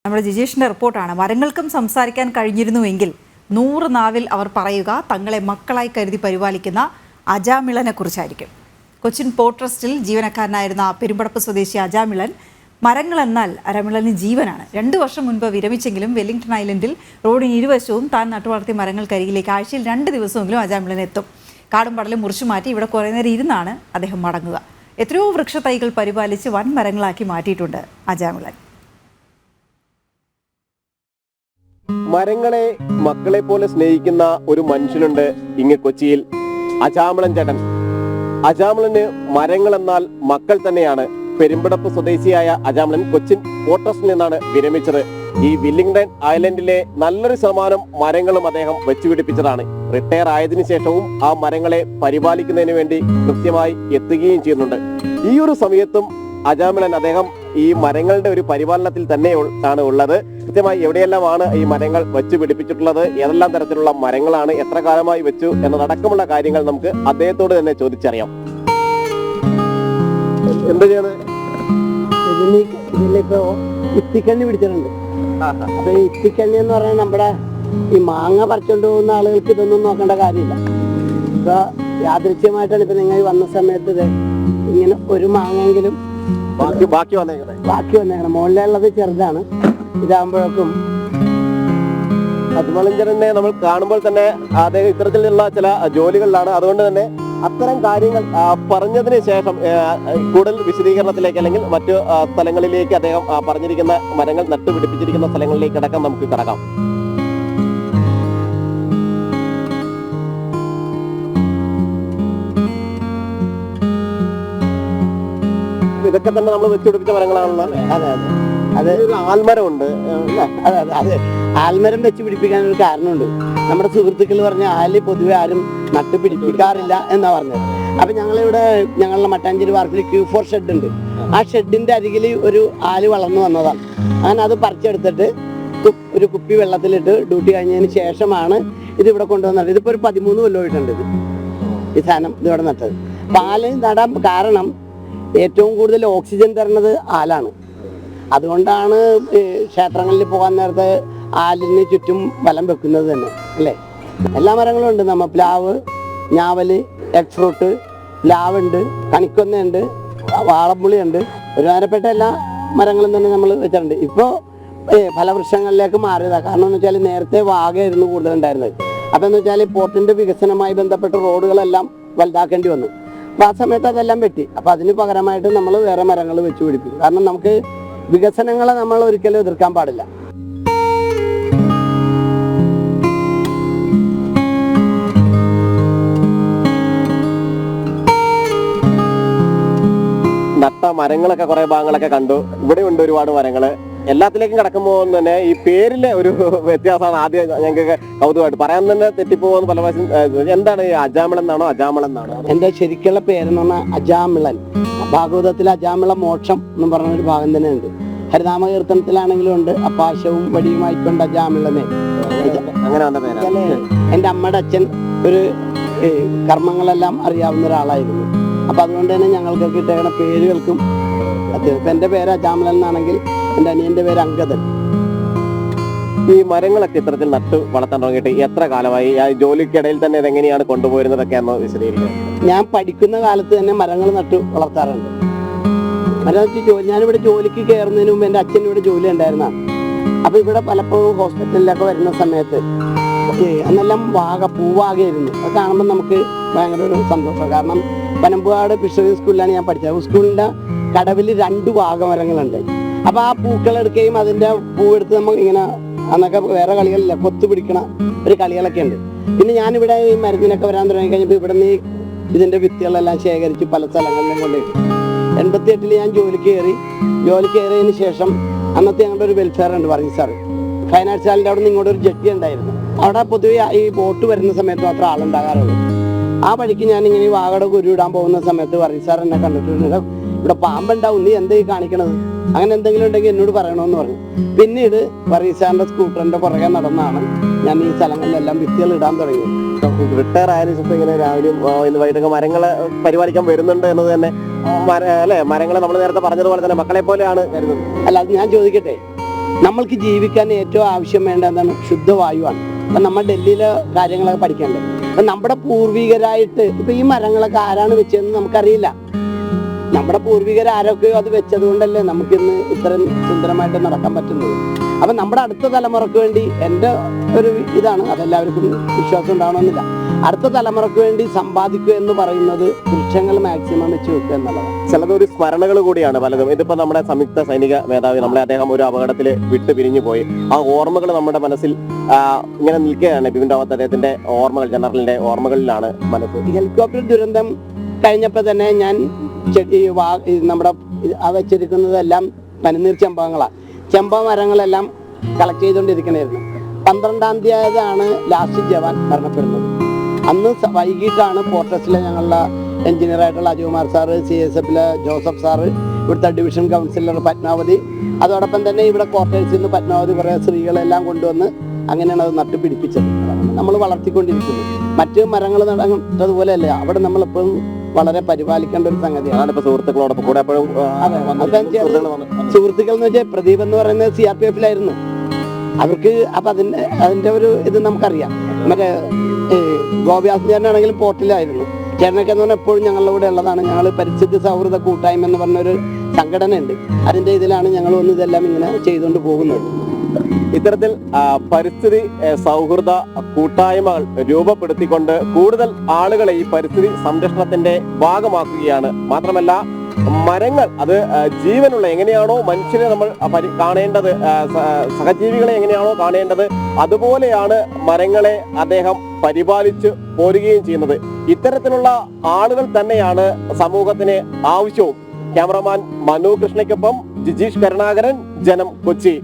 നമ്മുടെ ജിജേഷിൻ്റെ റിപ്പോർട്ടാണ്. മരങ്ങൾക്കും സംസാരിക്കാൻ കഴിഞ്ഞിരുന്നുവെങ്കിൽ 100 നാവിൽ അവർ പറയുക തങ്ങളെ മക്കളായി കരുതി പരിപാലിക്കുന്ന അജാമിളനെ കുറിച്ചായിരിക്കും. കൊച്ചിൻ പോർട്ട് ട്രസ്റ്റിൽ ജീവനക്കാരനായിരുന്ന പെരുമ്പടപ്പ് സ്വദേശി അജാമിളൻ മരങ്ങളെന്നാൽ അരമിളന് ജീവനാണ്. 2 വർഷം മുൻപ് വിരമിച്ചെങ്കിലും വെല്ലിംഗ്ടൺ ഐലൻഡിൽ റോഡിന് ഇരുവശവും താൻ നട്ടുവളർത്തിയ മരങ്ങൾക്കരികിലേക്ക് ആഴ്ചയിൽ 2 ദിവസമെങ്കിലും അജാമിളൻ എത്തും. കാടും പടലും മുറിച്ചു മാറ്റി ഇവിടെ കുറേ നേരം ഇരുന്നാണ് അദ്ദേഹം മടങ്ങുക. എത്രയോ വൃക്ഷത്തൈകൾ പരിപാലിച്ച് വൻ മരങ്ങളാക്കി മാറ്റിയിട്ടുണ്ട് അജാമിളൻ. മരങ്ങളെ മക്കളെ പോലെ സ്നേഹിക്കുന്ന ഒരു മനുഷ്യനുണ്ട് ഇങ്ങ് കൊച്ചിയിൽ, അജാമിളൻ ചേട്ടൻ. അജാമിളന് മരങ്ങൾ എന്നാൽ മക്കൾ തന്നെയാണ്. പെരുമ്പടപ്പ് സ്വദേശിയായ അജാമിളൻ കൊച്ചിൻ പോർട്ട് ട്രസ്റ്റിൽ നിന്നാണ് വിരമിച്ചത്. ഈ വെല്ലിംഗ്ടൺ ഐലൻഡിലെ നല്ലൊരു ശതമാനം മരങ്ങളും അദ്ദേഹം വെച്ചുപിടിപ്പിച്ചതാണ്. റിട്ടയർ ആയതിനു ശേഷവും ആ മരങ്ങളെ പരിപാലിക്കുന്നതിന് വേണ്ടി കൃത്യമായി എത്തുകയും ചെയ്യുന്നുണ്ട്. ഈ ഒരു സമയത്തും അജാമിളൻ അദ്ദേഹം ഈ മരങ്ങളുടെ ഒരു പരിപാലനത്തിൽ തന്നെ ആണ് ഉള്ളത്. കൃത്യമായി എവിടെയെല്ലാമാണ് ഈ മരങ്ങൾ വെച്ച് പിടിപ്പിച്ചിട്ടുള്ളത്, ഏതെല്ലാം തരത്തിലുള്ള മരങ്ങളാണ്, എത്ര കാലമായി വെച്ചു എന്നതടക്കമുള്ള കാര്യങ്ങൾ നമുക്ക് അദ്ദേഹത്തോട് തന്നെ ചോദിച്ചറിയാം. എന്താ ചെയ്യണത്? ഇതിലിപ്പോ ഇത്തിക്കണ്ണി പിടിച്ചിട്ടുണ്ട്. അപ്പൊ ഇത്തിക്കണ്ണി എന്ന് പറഞ്ഞാൽ നമ്മുടെ ഈ മാങ്ങ പറിച്ചോണ്ട് പോകുന്ന ആളുകൾക്ക് ഇതൊന്നും നോക്കേണ്ട കാര്യമില്ല. ഇപ്പൊ യാദൃശ്യമായിട്ടാണ് ഇപ്പൊ നിങ്ങൾ വന്ന സമയത്ത് ഇത് ഇങ്ങനെ ഒരു മാങ്ങെങ്കിലും ബാക്കി വന്നേക്കണം. മുകളിലുള്ളത് ചെറുതാണ്. ഇതാകുമ്പോഴേക്കും അജാമിളനെ നമ്മൾ കാണുമ്പോൾ തന്നെ അദ്ദേഹം ഇത്തരത്തിലുള്ള ചില ജോലികളിലാണ്. അതുകൊണ്ട് തന്നെ അത്തരം കാര്യങ്ങൾ പറഞ്ഞതിന് ശേഷം കൂടുതൽ വിശദീകരണത്തിലേക്ക് അല്ലെങ്കിൽ മറ്റു സ്ഥലങ്ങളിലേക്ക് അദ്ദേഹം പറഞ്ഞിരിക്കുന്ന മരങ്ങൾ നട്ടുപിടിപ്പിച്ചിരിക്കുന്ന സ്ഥലങ്ങളിലേക്ക് അടക്കം നമുക്ക് കടക്കാം. ഇതൊക്കെ തന്നെ നമ്മൾ വെച്ചുപിടിപ്പിച്ച മരങ്ങളാണല്ലോ. അതെ അതെ, അത് ആൽമരമുണ്ട്. അതെ അതെ അതെ, ആൽമരം വെച്ച് പിടിപ്പിക്കാനൊരു കാരണമുണ്ട്. നമ്മുടെ സുഹൃത്തുക്കൾ പറഞ്ഞ ആല് പൊതുവെ ആരും നട്ടുപിടിപ്പിക്കാറില്ല എന്നാ പറഞ്ഞത്. അപ്പൊ ഞങ്ങളിവിടെ ഞങ്ങളുടെ മട്ടാഞ്ചേരി പാർക്കിൽ Q4 ഷെഡ് ഉണ്ട്. ആ ഷെഡിന്റെ അരികിൽ ഒരു ആല് വളർന്നു വന്നതാണ്. അങ്ങനെ അത് പറിച്ചെടുത്തിട്ട് ഒരു കുപ്പി വെള്ളത്തിലിട്ട് ഡ്യൂട്ടി കഴിഞ്ഞതിന് ശേഷമാണ് ഇതിവിടെ കൊണ്ടുവന്നത്. ഇതിപ്പോ ഒരു 13 കൊല്ലമായിട്ടുണ്ട് ഈ സാധനം ഇതിവിടെ നട്ടത്. അപ്പൊ ആല് നടാൻ കാരണം ഏറ്റവും കൂടുതൽ ഓക്സിജൻ തരുന്നത് ആലാണ്. അതുകൊണ്ടാണ് ക്ഷേത്രങ്ങളിൽ പോകാൻ നേരത്തെ ആലിന് ചുറ്റും വലം വെക്കുന്നത് തന്നെ അല്ലേ. എല്ലാ മരങ്ങളും ഉണ്ട്. നമ്മ പ്ലാവ്, ഞാവല്, എഗ് ഫ്രൂട്ട്, പ്ലാവുണ്ട്, കണിക്കൊന്നയുണ്ട്, വാളപ്പുളിയുണ്ട്, ഒരുമാനപ്പെട്ട എല്ലാ മരങ്ങളും തന്നെ നമ്മൾ വെച്ചിട്ടുണ്ട്. ഇപ്പോൾ ഫലവൃക്ഷങ്ങളിലേക്ക് മാറിയതാണ്. കാരണം എന്ന് വെച്ചാൽ നേരത്തെ വാഗയായിരുന്നു കൂടുതലുണ്ടായിരുന്നത്. അപ്പം എന്ന് വെച്ചാൽ പോർട്ടിൻ്റെ വികസനവുമായി ബന്ധപ്പെട്ട് റോഡുകളെല്ലാം വലുതാക്കേണ്ടി വന്നു. അപ്പോൾ ആ സമയത്ത് അതെല്ലാം വെട്ടി. അപ്പോൾ അതിന് പകരമായിട്ട് നമ്മൾ വേറെ മരങ്ങൾ വെച്ച് പിടിപ്പിക്കും. കാരണം നമുക്ക് വികസനങ്ങളെ നമ്മൾ ഒരിക്കലും എതിർക്കാൻ പാടില്ല. നട്ട മരങ്ങളൊക്കെ കുറെ ഭാഗങ്ങളൊക്കെ കണ്ടു. ഇവിടെ ഉണ്ട് ഒരുപാട് മരങ്ങള്. എല്ലാത്തിലേക്കും കിടക്കുമ്പോൾ തന്നെ ഈ പേരിലെ ഒരു വ്യത്യാസമാണ് ആദ്യം ഞങ്ങൾക്ക് കൗതുകമായിട്ട് പറയാൻ തന്നെ തെറ്റിപ്പോകുന്ന പല പ്രാവശ്യം. എന്താണ് ഈ അജാമിളൻ എന്നാണോ അജാമിളൻ എന്നാണോ? എൻ്റെ ശരിക്കുള്ള പേരെന്ന് പറഞ്ഞാൽ അജാമിളൻ. ഭാഗവതത്തിൽ അജാമിള മോക്ഷം എന്ന് പറഞ്ഞൊരു ഭാഗം തന്നെ ഉണ്ട്. ഹരിനാമകീർത്തനത്തിലാണെങ്കിലും ഉണ്ട്, അപ്പാശവും വടിയുമായിക്കൊണ്ട് അജാമിളനെ. അങ്ങനെ വന്ന പേരാണ്. എൻ്റെ അമ്മയുടെ അച്ഛൻ ഒരു കർമ്മങ്ങളെല്ലാം അറിയാവുന്ന ഒരാളായിരുന്നു. അപ്പൊ അതുകൊണ്ട് തന്നെ ഞങ്ങൾക്കൊക്കെ ഇട്ടേക്കുന്ന പേരുകൾക്കും ഇപ്പൊ എൻ്റെ പേര് അജാമിളൻ എന്നാണെങ്കിൽ എൻ്റെ അനിയന്റെ പേര് അങ്കദൻ. ഈ മരങ്ങളൊക്കെ ഇത്തരത്തിൽ നട്ടു വളർത്താൻ തുടങ്ങിയിട്ട് എത്ര കാലമായി? ജോലിക്കിടയിൽ തന്നെ ഇതെങ്ങനെയാണ് കൊണ്ടുപോയിരുന്നതൊക്കെ എന്ന് വിശദീകരിക്കുക. ഞാൻ പഠിക്കുന്ന കാലത്ത് തന്നെ മരങ്ങൾ നട്ടു വളർത്താറുണ്ട്. ഞാനിവിടെ ജോലിക്ക് കയറുന്നതിന് മുമ്പ് എൻ്റെ അച്ഛൻ ഇവിടെ ജോലി ഉണ്ടായിരുന്നതാണ്. അപ്പൊ ഇവിടെ പലപ്പോഴും ഹോസ്പിറ്റലിലൊക്കെ വരുന്ന സമയത്ത് അന്നെല്ലാം പൂവാകയായിരുന്നു. അത് കാണുമ്പോൾ നമുക്ക് ഭയങ്കര ഒരു സന്തോഷം. കാരണം പനമ്പുകാട് ഫിഷറി സ്കൂളിലാണ് ഞാൻ പഠിച്ചത്. സ്കൂളിന്റെ കടവിൽ 2 വാഗമരങ്ങളുണ്ട്. അപ്പൊ ആ പൂക്കളെടുക്കുകയും അതിന്റെ പൂവെടുത്ത് നമ്മൾ ഇങ്ങനെ അന്നൊക്കെ വേറെ കളികളില്ല, കൊത്തു പിടിക്കണ ഒരു കളികളൊക്കെ ഉണ്ട്. പിന്നെ ഞാനിവിടെ ഈ മരുന്നിനൊക്കെ വരാൻ തുടങ്ങി കഴിഞ്ഞപ്പോൾ ഇവിടെ നിന്ന് ഇതിന്റെ വിത്തുകളെല്ലാം ശേഖരിച്ച് പല സ്ഥലങ്ങളിലും കൊണ്ടുപോയി. 88 ഞാൻ ജോലിക്ക് കയറിയതിന് ശേഷം അന്നത്തെ ഞങ്ങളുടെ ഒരു വെൽഫെയർ ഉണ്ട് വർഗീസ് സാറ്. ഫൈൻ ആർട്സ് ഹാളിന്റെ അവിടെ നിന്ന് ഇങ്ങോട്ട് ഒരു ജെട്ടി ഉണ്ടായിരുന്നു. അവിടെ പൊതുവെ ഈ ബോട്ട് വരുന്ന സമയത്ത് മാത്രം ആളുണ്ടാകാറുള്ളൂ. ആ വഴിക്ക് ഞാൻ ഇങ്ങനെ വാഗയുടെ കുരുവിടാൻ പോകുന്ന സമയത്ത് വർഗീസ് സാർ എന്നെ കണ്ടിട്ടുണ്ട്. ഇവിടെ പാമ്പുണ്ടാവും, നീ എന്താ ഈ കാണിക്കണത്, അങ്ങനെ എന്തെങ്കിലും ഉണ്ടെങ്കിൽ എന്നോട് പറയണമെന്ന് പറഞ്ഞു. പിന്നീട് വർഗീസ് സാറിന്റെ സ്കൂട്ടറിന്റെ പുറകെ നടന്നാണ് ഞാൻ ഈ സ്ഥലങ്ങളിലെല്ലാം ഭിത്തികൾ ഇടാൻ തുടങ്ങി. റിട്ടയർ ആയതിനു ശേഷം ഇങ്ങനെ രാവിലെയും വൈകിട്ടൊക്കെ മരങ്ങളെ പരിപാലിക്കാൻ വരുന്നുണ്ട് എന്നത് തന്നെ അല്ലെ. മരങ്ങളെ നമ്മൾ നേരത്തെ പറഞ്ഞതുപോലെ തന്നെ മക്കളെ പോലെയാണ് കരുതുന്നത്. അല്ല, അത് ഞാൻ ചോദിക്കട്ടെ, നമ്മൾക്ക് ജീവിക്കാൻ ഏറ്റവും ആവശ്യം വേണ്ട എന്താണ്? ശുദ്ധവായുവാണ്. അപ്പം നമ്മൾ ഡൽഹിയിലെ കാര്യങ്ങളൊക്കെ പഠിക്കണ്ടേ? അപ്പം നമ്മുടെ പൂർവികരായിട്ട് ഇപ്പം ഈ മരങ്ങളൊക്കെ ആരാണ് വെച്ചതെന്ന് നമുക്കറിയില്ല. നമ്മുടെ പൂർവികർ ആരൊക്കെയോ അത് വെച്ചത് കൊണ്ടല്ലേ നമുക്കിന്ന് ഇത്രയും സുന്ദരമായിട്ട് നടക്കാൻ പറ്റുന്നത്. അപ്പം നമ്മുടെ അടുത്ത തലമുറക്ക് വേണ്ടി എൻ്റെ ഒരു ഇതാണ്, അതെല്ലാവർക്കും വിശ്വാസം ഉണ്ടാവണമെന്നില്ല, അടുത്ത തലമുറക്ക് വേണ്ടി സമ്പാദിക്കുക എന്ന് പറയുന്നത് വൃക്ഷങ്ങൾ മാക്സിമം വെച്ച് വെക്കുക എന്നുള്ളതാണ്. ചിലതൊരു സ്മരണകൾ കൂടിയാണ് പലതും. ഇതിപ്പോ നമ്മുടെ സംയുക്ത സൈനിക മേധാവി നമ്മളെ അദ്ദേഹം ഒരു അപകടത്തിൽ വിട്ടു പിരിഞ്ഞു പോയി. ആ ഓർമ്മകൾ നമ്മുടെ മനസ്സിൽ ഇങ്ങനെ നിൽക്കുകയാണ്. ബിപിൻ റാവത്ത് അദ്ദേഹത്തിന്റെ ഓർമ്മകൾ, ജനറലിന്റെ ഓർമ്മകളിലാണ് മനസ്സ്. ഹെലികോപ്റ്റർ ദുരന്തം കഴിഞ്ഞപ്പോൾ തന്നെ ഞാൻ നമ്മുടെ വെച്ചിരിക്കുന്നതെല്ലാം പനിനീർ ചെമ്പകങ്ങളാണ്. ചെമ്പക മരങ്ങളെല്ലാം കളക്ട് ചെയ്തുകൊണ്ടിരിക്കണമായിരുന്നു. 12-ാം തീയതിയാണ് ലാസ്റ്റ് ജവാൻ മരണപ്പെടുന്നത്. അന്ന് വൈകിട്ടാണ് പോർട്ടസിലെ ഞങ്ങളുടെ എഞ്ചിനീയറായിട്ടുള്ള അജുകുമാർ സാറ്, CSFിലെ ജോസഫ് സാറ്, ഇവിടുത്തെ ഡിവിഷൻ കൗൺസിലർ പത്മാവതി, അതോടൊപ്പം തന്നെ ഇവിടെ ക്വാർട്ടേഴ്സിൽ നിന്ന് പത്മാവതി കുറേ സ്ത്രീകളെല്ലാം കൊണ്ടുവന്ന് അങ്ങനെയാണ് അത് നട്ടുപിടിപ്പിച്ചത്. നമ്മൾ വളർത്തിക്കൊണ്ടിരിക്കുന്നു. മറ്റ് മരങ്ങൾ നട്ടതുപോലെയല്ല, അവിടെ നമ്മളെപ്പോഴും വളരെ പരിപാലിക്കേണ്ട ഒരു സംഗതിയാണ്. സുഹൃത്തുക്കളോടൊപ്പം കൂടെ സുഹൃത്തുക്കൾ എന്ന് വെച്ചാൽ പ്രദീപ് എന്ന് പറയുന്നത് CRPFിലായിരുന്നു. അവർക്ക് അപ്പൊ അതിന്റെ ഒരു ഇത് നമുക്കറിയാം. മറ്റേ ഗോപിയാസൻ ചേട്ടനാണെങ്കിലും പോർട്ടിലായിരുന്നു. ചേട്ടനൊക്കെ എന്ന് പറഞ്ഞാൽ എപ്പോഴും ഞങ്ങളുടെ കൂടെ ഉള്ളതാണ്. ഞങ്ങൾ പരിസ്ഥിതി സൗഹൃദ കൂട്ടായ്മ എന്ന് പറഞ്ഞൊരു സംഘടന ഉണ്ട്. അതിന്റെ ഇതിലാണ് ഞങ്ങൾ വന്ന് ഇതെല്ലാം ഇങ്ങനെ ചെയ്തുകൊണ്ട് പോകുന്നത്. ഇത്തരത്തിൽ പരിസ്ഥിതി സൗഹൃദ കൂട്ടായ്മകൾ രൂപപ്പെടുത്തിക്കൊണ്ട് കൂടുതൽ ആളുകളെ ഈ പരിസ്ഥിതി സംരക്ഷണത്തിന്റെ ഭാഗമാക്കുകയാണ്. മാത്രമല്ല മരങ്ങൾ അത് ജീവനുള്ള, എങ്ങനെയാണോ മനുഷ്യനെ നമ്മൾ കാണേണ്ടത്, സഹജീവികളെ എങ്ങനെയാണോ കാണേണ്ടത്, അതുപോലെയാണ് മരങ്ങളെ അദ്ദേഹം പരിപാലിച്ച് പോരുകയും ചെയ്യുന്നത്. ഇത്തരത്തിലുള്ള ആളുകൾ തന്നെയാണ് സമൂഹത്തിന് ആവശ്യവും. ക്യാമറമാൻ മനു കൃഷ്ണയ്ക്കൊപ്പം ജിജീഷ് കരുണാകരൻ, ജനം, കൊച്ചി.